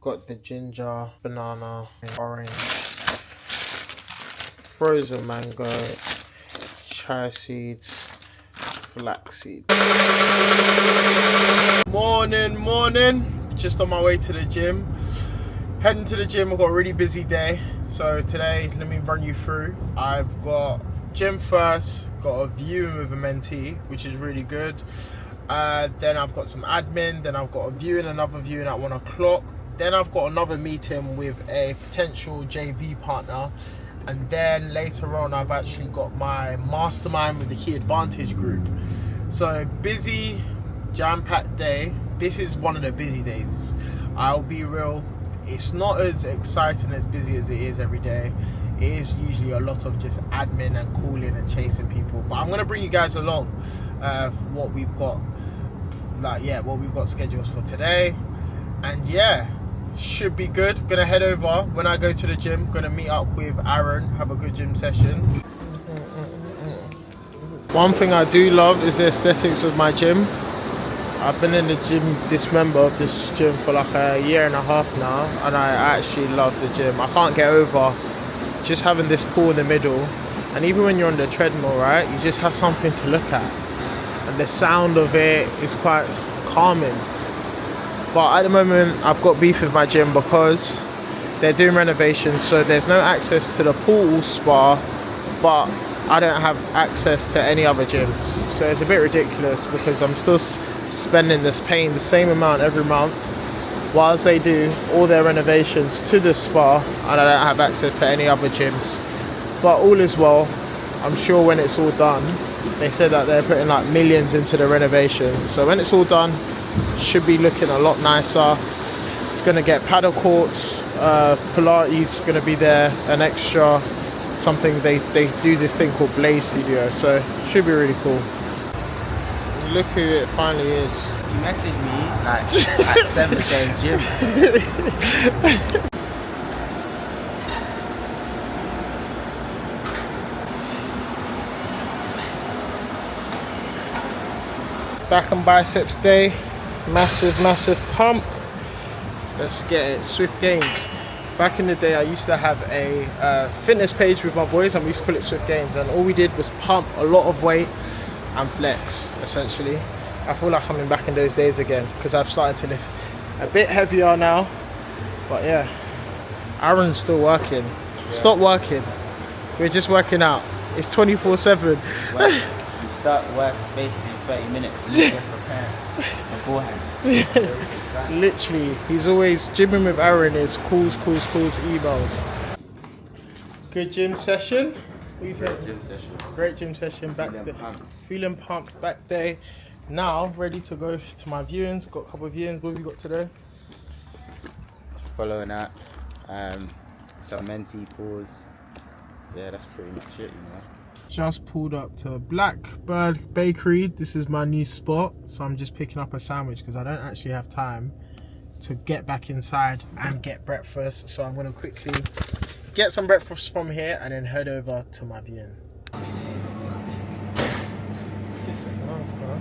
Got the ginger, banana, orange, frozen mango, chia seeds, flax seeds. Morning. Just on my way to the gym. Heading to the gym. I've got a really busy day. So today, let me run you through. I've got gym first, got a viewing with a mentee, which is really good. Then I've got some admin. Then I've got another viewing at 1 o'clock. Then I've got another meeting with a potential JV partner. And then later on, I've actually got my mastermind with the Key Advantage group. So busy, jam-packed day. This is one of the busy days. I'll be real. It's not as exciting as busy as it is every day. It is usually a lot of just admin and calling and chasing people. But I'm gonna bring you guys along what we've got, what we've got schedules for today. And yeah, should be good. Gonna head over when I go to the gym. Gonna meet up with Aaron, have a good gym session. One thing I do love is the aesthetics of my gym. I've been in the gym, this member of this gym for like a year and a half now, and I actually love the gym. I can't get over just having this pool in the middle, and even when you're on the treadmill, right, you just have something to look at, and the sound of it is quite calming. But at the moment, I've got beef with my gym because they're doing renovations, so there's no access to the pool spa, but I don't have access to any other gyms. So it's a bit ridiculous because I'm still paying the same amount every month whilst they do all their renovations to the spa, and I don't have access to any other gyms. But all is well. I'm sure when it's all done, they said that they're putting like millions into the renovation, so when it's all done, it should be looking a lot nicer. It's going to get paddle courts, Pilates going to be there, an extra something. They do this thing called Blaze Studio, so it should be really cool. Look who it finally is. You messaged me like at 7 saying gym. Back and biceps day. Massive pump. Let's get it. Swift Gains. Back in the day, I used to have a fitness page with my boys, and we used to call it Swift Gains, and all we did was pump a lot of weight and flex, essentially. I feel like I'm back in those days again because I've started to lift a bit heavier now. But yeah, Aaron's still working. Yeah. Stop working. We're just working out. It's 24/7. Well, you start work basically in 30 minutes and you get prepared beforehand. Literally, he's always gymming with Aaron is calls, emails. Good gym session. Great gym session back there. Feeling pumped back there. Now ready to go to my viewings. Got a couple of viewings. What have you got today? Following that, some mentee pause. Yeah, that's pretty much it, you know. Just pulled up to Blackbird Bakery. This is my new spot, so I'm just picking up a sandwich because I don't actually have time to get back inside and get breakfast. So I'm gonna quickly get some breakfast from here and then head over to my viewing. This is nice, huh?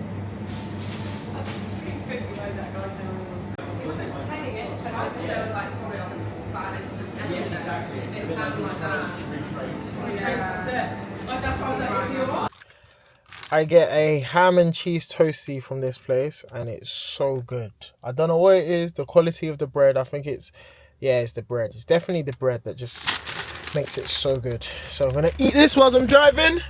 I get a ham and cheese toastie from this place, and it's so good. I don't know what it is, the quality of the bread. I think it's the bread. It's definitely the bread that just makes it so good. So I'm gonna eat this whilst I'm driving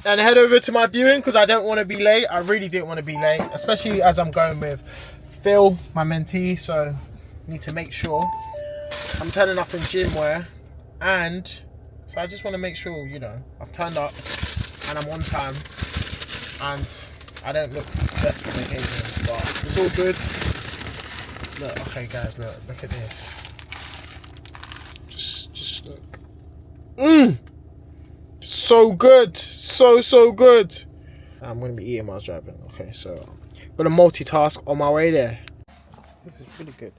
and head over to my viewing because I don't want to be late. I really didn't want to be late, especially as I'm going with Phil, my mentee. So need to make sure I'm turning up in gym wear, and so I just want to make sure, you know, I've turned up and I'm on time and I don't look best for the occasion, but it's all good. Look, okay guys, look at this. Just look. So good, so good. I'm gonna be eating while I was driving. Okay, so I'm gonna multitask on my way there. This is pretty good.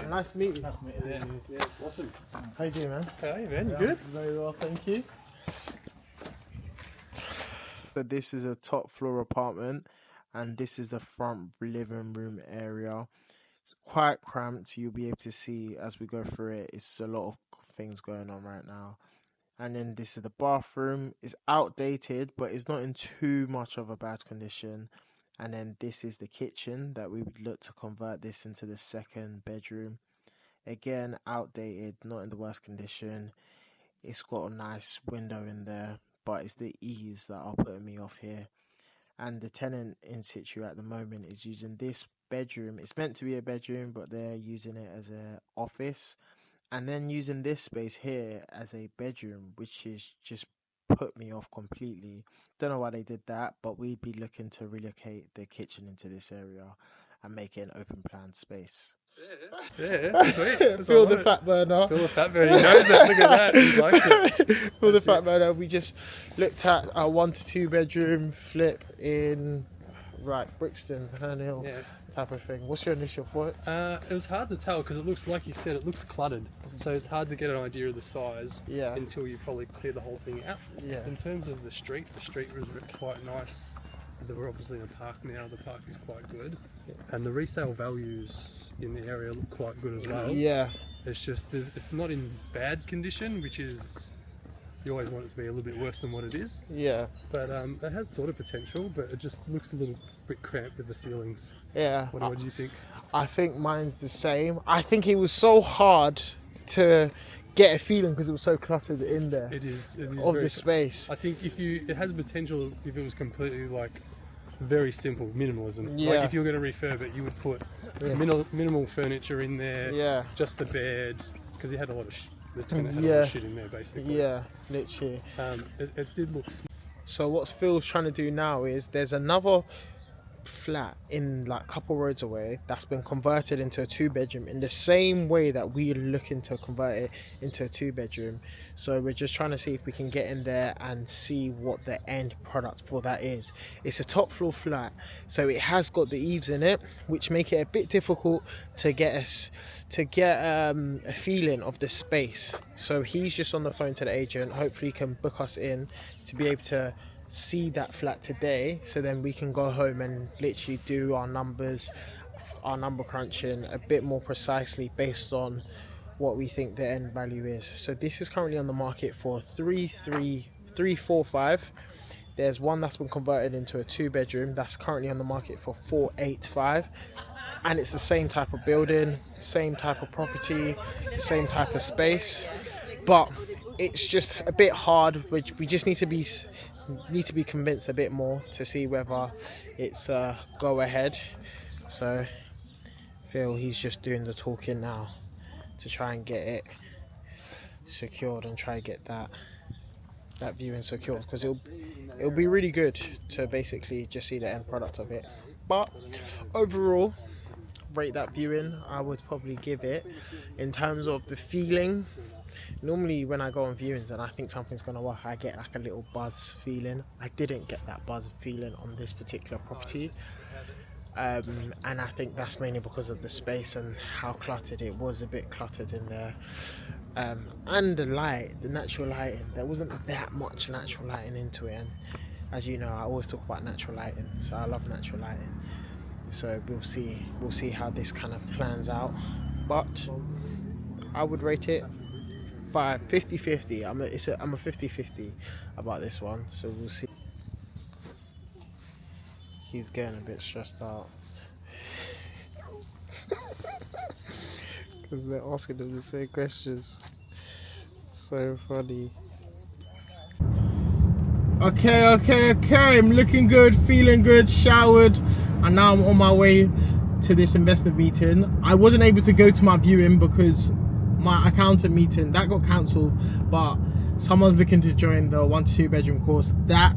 Nice to meet you. Nice to meet you. Yeah, awesome. How you doing, man? Hey, man, you good? Very well, thank you. So this is a top floor apartment, and this is the front living room area. Quite cramped. You'll be able to see as we go through it. It's a lot of things going on right now. And then this is the bathroom. It's outdated, but it's not in too much of a bad condition. And then this is the kitchen that we would look to convert this into the second bedroom. Again, outdated, not in the worst condition. It's got a nice window in there, but it's the eaves that are putting me off here. And the tenant in situ at the moment is using this bedroom. It's meant to be a bedroom, but they're using it as an office, and then using this space here as a bedroom, which is just put me off completely. Don't know why they did that, but we'd be looking to relocate the kitchen into this area and make it an open plan space. Yeah, sweet. Feel the fat burner. Feel the fat burner. He knows that. Look at that. He likes it. Feel the fat burner. We just looked at a 1 to 2 bedroom flip in Brixton, Herne Hill, type of thing. What's your initial thoughts? It was hard to tell because it looks, like you said, it looks cluttered. So it's hard to get an idea of the size until you probably clear the whole thing out. Yeah. In terms of the street was quite nice. We're obviously in a park now. The park is quite good, and the resale values in the area look quite good as well. Yeah. It's just it's not in bad condition, which is, you always want it to be a little bit worse than what it is. Yeah. But it has sort of potential, but it just looks a little bit cramped with the ceilings. Yeah. What do you think? I think mine's the same. I think it was so hard to get a feeling because it was so cluttered in there. It is of the space. I think it has potential if it was completely like very simple minimalism. Yeah. Like if you were going to refurb it, you would put minimal furniture in there. Yeah. Just the bed, because he had a lot of the tenant had a lot of shit in there basically. Yeah, literally. It did look small. So what Phil's trying to do now is there's another flat in like a couple roads away that's been converted into a 2-bedroom in the same way that we're looking to convert it into a 2-bedroom. So we're just trying to see if we can get in there and see what the end product for that is. It's a top floor flat, so it has got the eaves in it, which make it a bit difficult to get a feeling of the space. So he's just on the phone to the agent. Hopefully he can book us in to be able to see that flat today, so then we can go home and literally do our number crunching a bit more precisely based on what we think the end value is. So this is currently on the market for 345. There's one that's been converted into a 2-bedroom that's currently on the market for 485, and it's the same type of building, same type of property, same type of space, but it's just a bit hard, which we just need to be convinced a bit more to see whether it's a go ahead. So Phil, he's just doing the talking now to try and get it secured and try and get that viewing secured, because it'll be really good to basically just see the end product of it. But overall, rate that viewing, I would probably give it, in terms of the feeling, normally when I go on viewings and I think something's going to work, I get like a little buzz feeling. I didn't get that buzz feeling on this particular property, and I think that's mainly because of the space and how cluttered it was. A bit cluttered in there, and the natural lighting. There wasn't that much natural lighting into it, and as you know, I always talk about natural lighting, so I love natural lighting. So we'll see how this kind of plans out, but I would rate it 50-50. I'm a 50-50 about this one, so we'll see. He's getting a bit stressed out because they're asking him the same questions. So funny. Okay, I'm looking good, feeling good, showered, and now I'm on my way to this investor meeting. I wasn't able to go to my viewing because my accountant meeting that got cancelled, but someone's looking to join the 1 to 2 bedroom course. That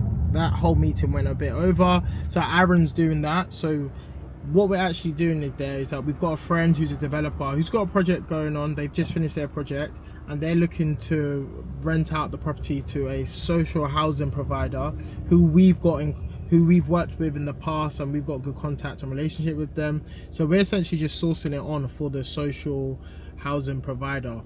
whole meeting went a bit over, so Aaron's doing that. So what we're actually doing there is that we've got a friend who's a developer who's got a project going on. They've just finished their project and they're looking to rent out the property to a social housing provider who we've worked with in the past, and we've got good contact and relationship with them. So we're essentially just sourcing it on for the social housing provider.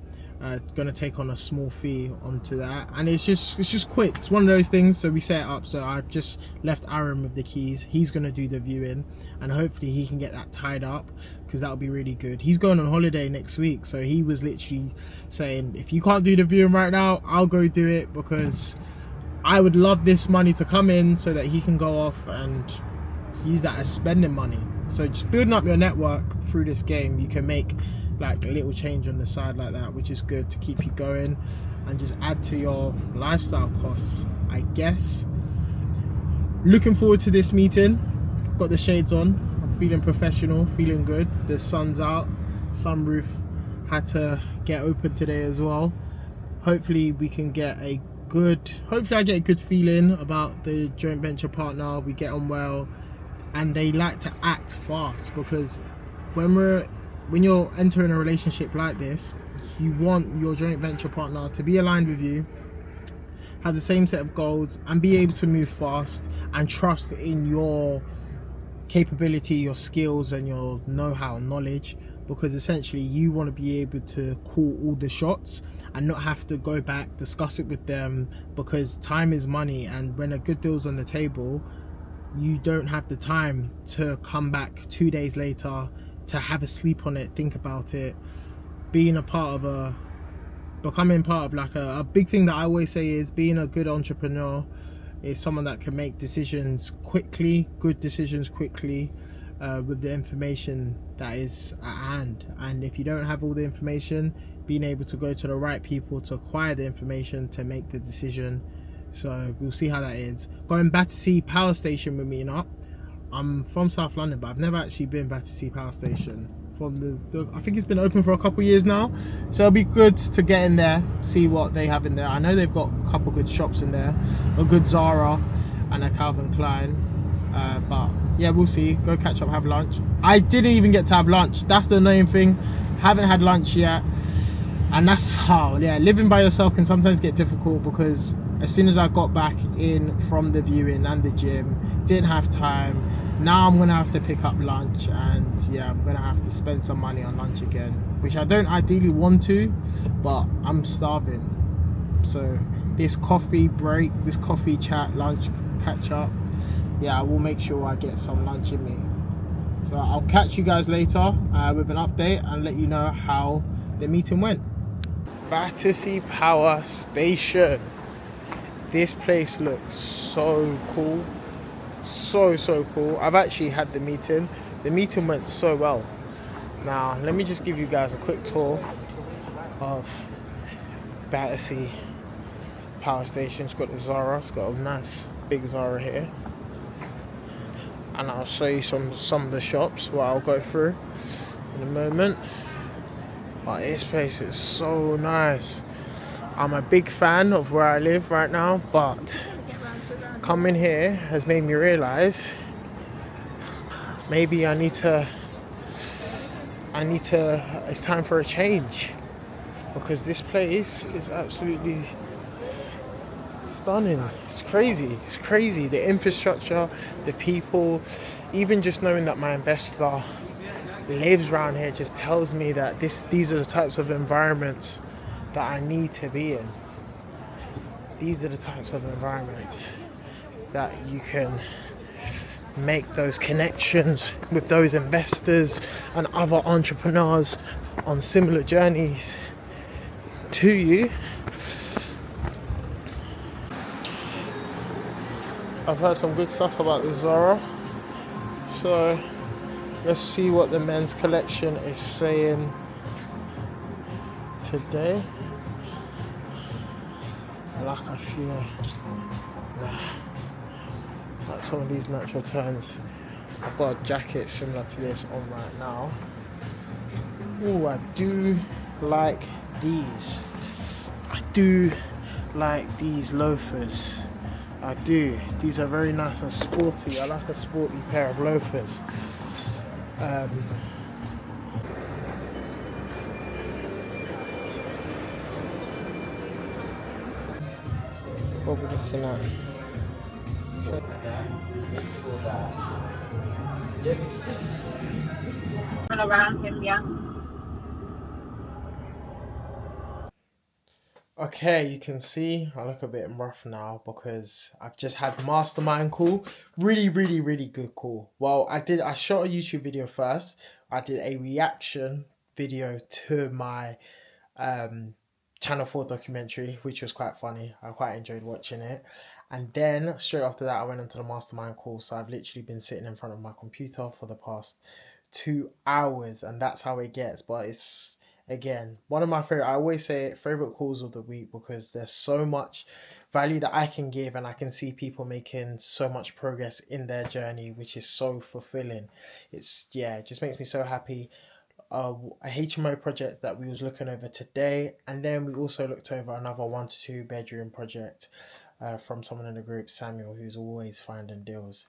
gonna take on a small fee onto that, and it's just quick. It's one of those things. So we set it up. So I've just left Aaron with the keys. He's gonna do the viewing, and hopefully he can get that tied up, because that'll be really good. He's going on holiday next week, so he was literally saying, if you can't do the viewing right now, I'll go do it, because I would love this money to come in so that he can go off and use that as spending money. So just building up your network through this game, you can make like a little change on the side like that, which is good to keep you going and just add to your lifestyle costs, I guess. Looking forward to this meeting. Got the shades on, I'm feeling professional, feeling good. The sun's out, sunroof had to get open today as well. Hopefully we can get a good, hopefully I get a good feeling about the joint venture partner. We get on well, and they like to act fast, because when you're entering a relationship like this, you want your joint venture partner to be aligned with you, have the same set of goals, and be able to move fast and trust in your capability, your skills, and your know-how, knowledge, because essentially you want to be able to call all the shots and not have to go back, discuss it with them, because time is money, and when a good deal's on the table, you don't have the time to come back 2 days later to have a sleep on it, think about it. Becoming part of like a big thing that I always say is, being a good entrepreneur is someone that can make decisions quickly, good decisions quickly, with the information that is at hand. And if you don't have all the information, being able to go to the right people to acquire the information to make the decision. So we'll see how that is. Going Battersea Power Station, we're meeting up. I'm from South London, but I've never actually been Battersea Power Station. From I think it's been open for a couple of years now, so it'll be good to get in there, see what they have in there. I know they've got a couple good shops in there, a good Zara and a Calvin Klein, but yeah, we'll see. Go catch up, have lunch. I didn't even get to have lunch. That's the annoying thing. Haven't had lunch yet, and that's how, yeah, living by yourself can sometimes get difficult, because as soon as I got back in from the viewing and the gym, didn't have time. Now I'm gonna have to pick up lunch, and yeah, I'm gonna have to spend some money on lunch again, which I don't ideally want to, but I'm starving. So this coffee break, this coffee chat, lunch catch up, yeah, I will make sure I get some lunch in me. So I'll catch you guys later with an update and let you know how the meeting went. Battersea Power Station. This place looks so cool. So cool. I've actually had the meeting. The meeting went so well. Now let me just give you guys a quick tour of Battersea Power Station. It's got the Zara. It's got a nice big Zara here, and I'll show you some of the shops what I'll go through in a moment. But this place is so nice. I'm a big fan of where I live right now, but coming here has made me realize maybe I need to, it's time for a change, because this place is absolutely stunning. It's crazy. The infrastructure, the people, even just knowing that my investor lives around here just tells me that these are the types of environments that I need to be in. These are the types of environments that you can make those connections with those investors and other entrepreneurs on similar journeys to you. I've heard some good stuff about the Zara, so let's see what the men's collection is saying today. I feel like some of these natural tones. I've got a jacket similar to this on right now. Oh, I do like these. I do like these loafers. I do. These are very nice and sporty. I like a sporty pair of loafers. What we're looking at. Around him, yeah. Okay, you can see I look a bit rough now because I've just had the Mastermind call. Really, really, really good call. Well, I shot a YouTube video first. I did a reaction video to my um, Channel 4 documentary, which was quite funny. I quite enjoyed watching it. And then straight after that, I went into the Mastermind call. So I've literally been sitting in front of my computer for the past 2 hours, and that's how it gets. But it's, again, one of my favorite, I always say favorite calls of the week because there's so much value that I can give, and I can see people making so much progress in their journey, which is so fulfilling. It's, yeah, it just makes me so happy. A HMO project that we was looking over today, and then we also looked over another 1 to 2 bedroom project from someone in the group, Samuel, who's always finding deals,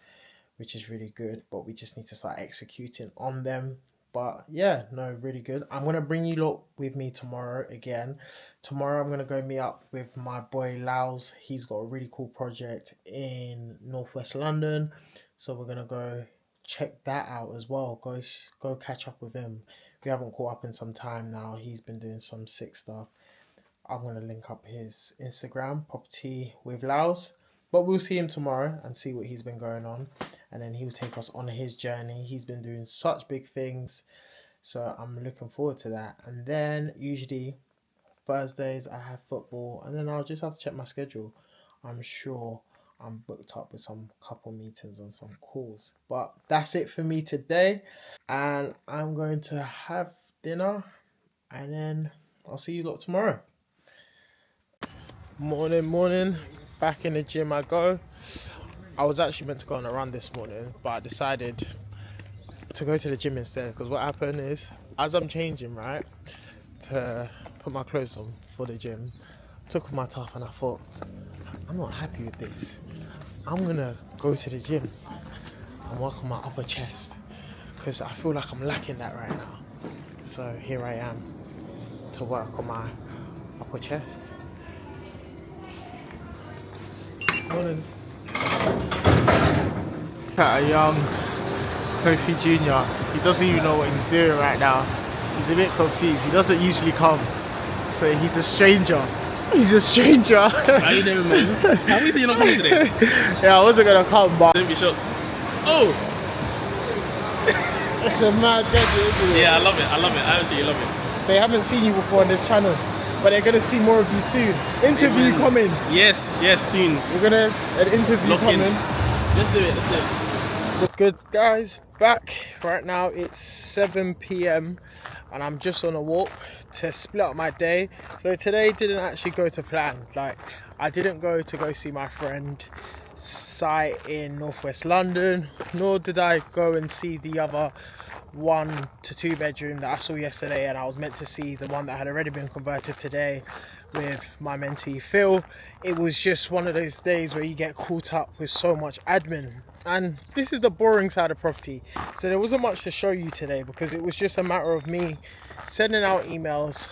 which is really good, but we just need to start executing on them. But yeah, no, really good. I'm gonna bring you lot with me tomorrow again. Tomorrow I'm gonna go meet up with my boy Laos. He's got a really cool project in Northwest London, so we're gonna go check that out as well. Go catch up with him. We haven't caught up in some time now. He's been doing some sick stuff. I'm going to link up his Instagram, Property with Laos. But we'll see him tomorrow and see what he's been going on. And then he'll take us on his journey. He's been doing such big things. So I'm looking forward to that. And then usually Thursdays I have football. And then I'll just have to check my schedule. I'm sure I'm booked up with some couple meetings and some calls. But that's it for me today. And I'm going to have dinner. And then I'll see you lot tomorrow. Morning, back in the gym I go. I was actually meant to go on a run this morning, but I decided to go to the gym instead, because what happened is, as I'm changing, right, to put my clothes on for the gym, I took off my top and I thought, I'm not happy with this. I'm gonna go to the gym and work on my upper chest, because I feel like I'm lacking that right now. So here I am to work on my upper chest. Morning. Look at a young Kofi Jr. He doesn't even know what he's doing right now. He's a bit confused. He doesn't usually come. So he's a stranger. He's a stranger. How you doing, man? How many say you're not coming today? Yeah, I wasn't going to come, but... Don't be shocked. Oh! It's a mad deadly, isn't it? Yeah, I love it. I absolutely love it. They haven't seen you before on this channel, but they're going to see more of you soon. Interview coming. Yes, soon. We're going to... An interview Lock in. coming. Let's do it. Good guys, back right now. It's 7 p.m. and I'm just on a walk to split up my day. So today didn't actually go to plan. Like, I didn't go to go see my friend site in Northwest London, nor did I go and see the other 1 to 2 bedroom that I saw yesterday, and I was meant to see the one that had already been converted today with my mentee Phil. It was just one of those days where you get caught up with so much admin, and this is the boring side of property, so there wasn't much to show you today because it was just a matter of me sending out emails,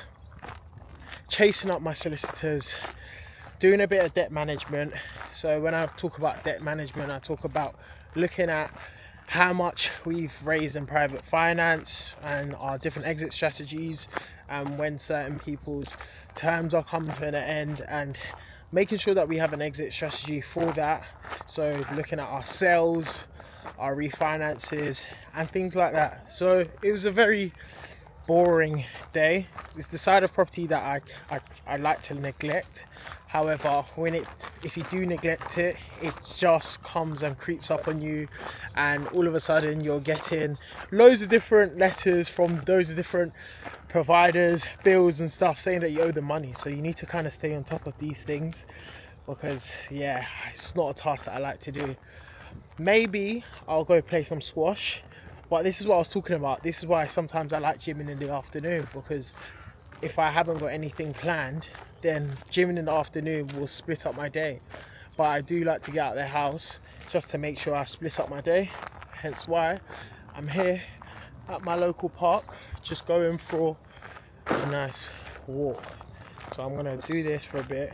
chasing up my solicitors, doing a bit of debt management. So when I talk about debt management, I talk about looking at how much we've raised in private finance and our different exit strategies, and when certain people's terms are coming to an end, and making sure that we have an exit strategy for that. So looking at our sales, our refinances and things like that. So it was a very boring day. It's the side of property that I like to neglect. However, if you do neglect it, it just comes and creeps up on you, and all of a sudden you're getting loads of different letters from those different providers, bills and stuff, saying that you owe them money. So you need to kind of stay on top of these things, because yeah, it's not a task that I like to do. Maybe I'll go play some squash, but this is what I was talking about. This is why sometimes I like gymming in the afternoon, because if I haven't got anything planned, then gymming in the afternoon will split up my day. But I do like to get out of the house just to make sure I split up my day. Hence why I'm here at my local park, just going for a nice walk. So I'm gonna do this for a bit,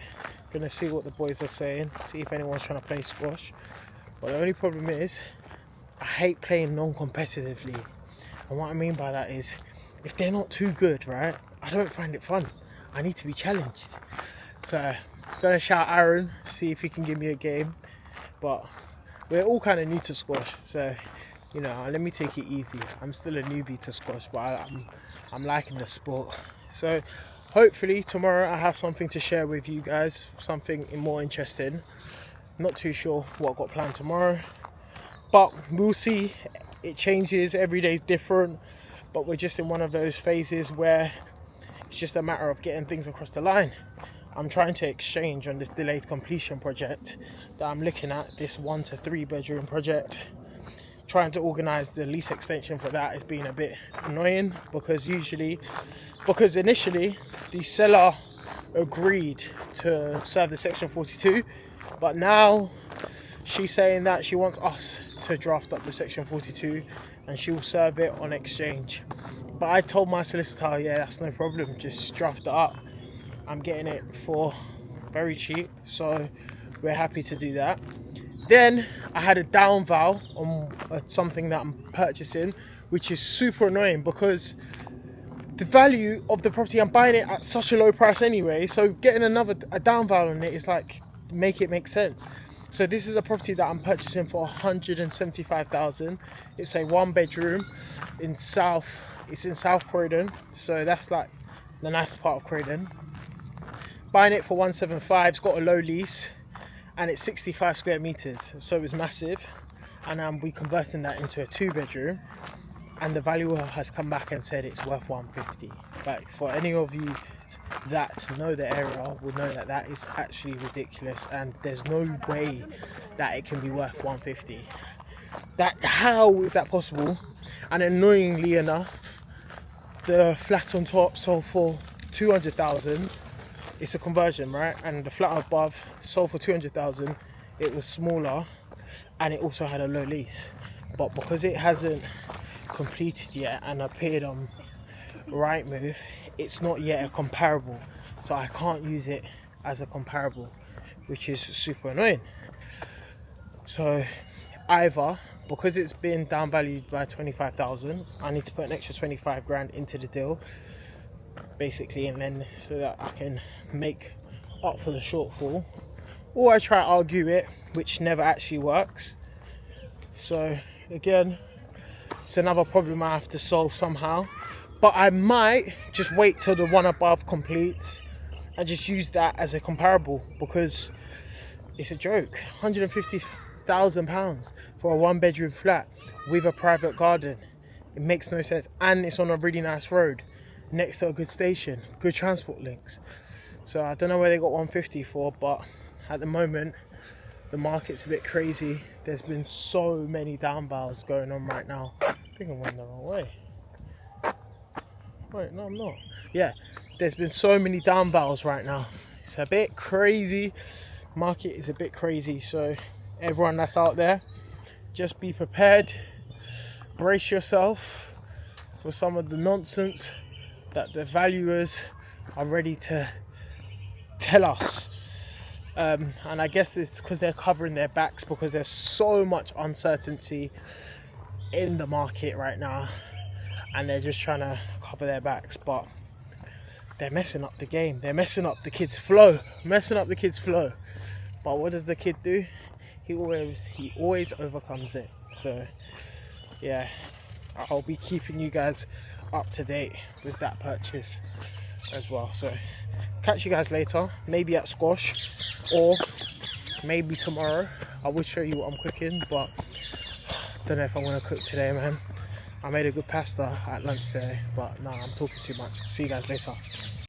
gonna see what the boys are saying, see if anyone's trying to play squash. But the only problem is, I hate playing non-competitively. And what I mean by that is, if they're not too good, right, I don't find it fun. I need to be challenged. So gonna shout Aaron, see if he can give me a game. But we're all kind of new to squash, so you know, let me take it easy. I'm still a newbie to squash, but I'm liking the sport. So hopefully tomorrow I have something to share with you guys, something more interesting. Not too sure what I've got planned tomorrow, but we'll see. It changes, every day's different, but we're just in one of those phases where it's just a matter of getting things across the line. I'm trying to exchange on this delayed completion project that I'm looking at, this 1 to 3 bedroom project. Trying to organise the lease extension for that has been a bit annoying because initially the seller agreed to serve the section 42, but now she's saying that she wants us to draft up the section 42 and she will serve it on exchange. But I told my solicitor, yeah, that's no problem, just draft it up. I'm getting it for very cheap, so we're happy to do that. Then I had a down val on something that I'm purchasing, which is super annoying because the value of the property, I'm buying it at such a low price anyway, so getting a down val on it is like, make it make sense. So this is a property that I'm purchasing for 175,000. It's a 1 bedroom in South Croydon, so that's like the nice part of Croydon. Buying it for 175, it's got a low lease and it's 65 square meters, so it's massive. And we're converting that into a 2 bedroom, and the valuer has come back and said it's worth 150. Like, for any of you that know the area will know that that is actually ridiculous, and there's no way that it can be worth 150. How is that possible? And annoyingly enough, the flat on top sold for 200,000. It's a conversion, right? And the flat above sold for 200,000. It was smaller and it also had a low lease, but because it hasn't completed yet and appeared on Rightmove, it's not yet a comparable, so I can't use it as a comparable, which is super annoying. So either, because it's been down valued by 25,000, I need to put an extra 25 grand into the deal, basically, and then so that I can make up for the shortfall, or I try to argue it, which never actually works. So again, it's another problem I have to solve somehow. But I might just wait till the one above completes and just use that as a comparable, because it's a joke. £150,000 for a 1 bedroom flat with a private garden. It makes no sense, and it's on a really nice road next to a good station, good transport links. So I don't know where they got 150 for, but at the moment the market's a bit crazy. There's been so many down vals going on right now. I think I'm going the wrong way. Wait, no, I'm not. Yeah, there's been so many down vals right now. It's a bit crazy. Market is a bit crazy. So everyone that's out there, just be prepared. Brace yourself for some of the nonsense that the valuers are ready to tell us. And I guess it's because they're covering their backs, because there's so much uncertainty in the market right now, and they're just trying to cover their backs, but they're messing up the game. They're messing up the kid's flow. But what does the kid do? He always overcomes it. So yeah, I'll be keeping you guys up to date with that purchase as well. So catch you guys later, maybe at squash or maybe tomorrow. I will show you what I'm cooking, but don't know if I'm gonna cook today, man. I made a good pasta at lunch today, but no, I'm talking too much. See you guys later.